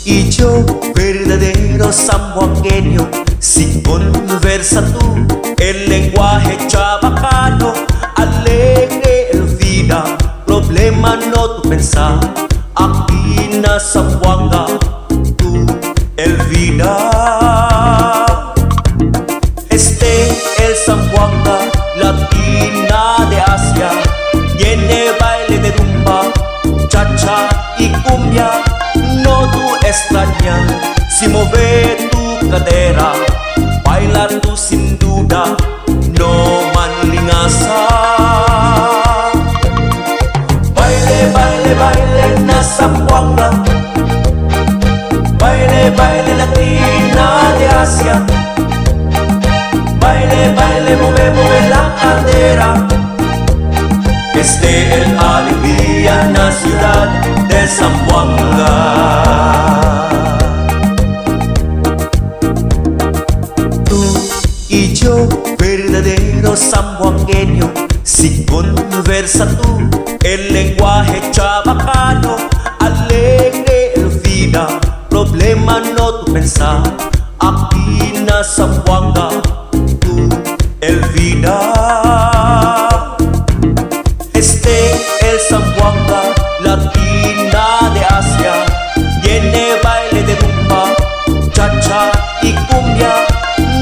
Y yo, verdadero zamboangueño, si conversa tú el lenguaje chabacano, alegre el vida, problema no tu pensar, aquí na Zamboanga, tú el vida. El Zamboanga, latina de Asia, tiene baile de rumba, cha-cha y cumbia. No tú extrañas si mover tu cadera, bailar tú sin duda, no manlingaza. Baile, baile, baile na Zamboanga, baile, baile latina de Asia. Baile, baile, mueve, mueve la cadera. El alegría en la ciudad de Zamboanga. Tú y yo, verdadero zamboangueño, si conversa tú el lenguaje chabacano, alegre el vida, problema no tu pensar, aquí na Zamboanga, tú el vida. El Zamboanga, latina de Asia, tiene baile de rumba, cha-cha y cumbia.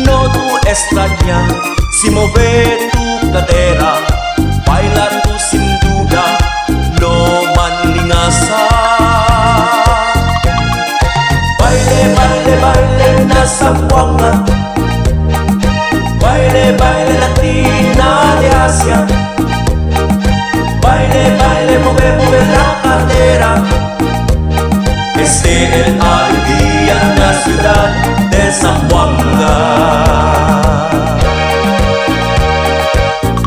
No tú extrañas si mover tu cadera, bailar tú sin duda, no manlingaza. Baile, baile, baile na Zamboanga, baile, baile latina de Asia. Baile, baile, mueve, mueve la cadera. El alegría en la ciudad de Zamboanga.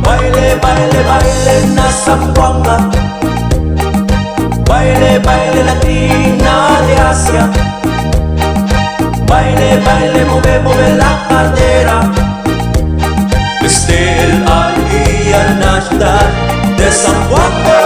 Baile, baile, baile na Zamboanga, baile, baile latina de Asia. Baile, baile, mueve, mueve la cadera. El alegría en la ciudad de Zamboanga.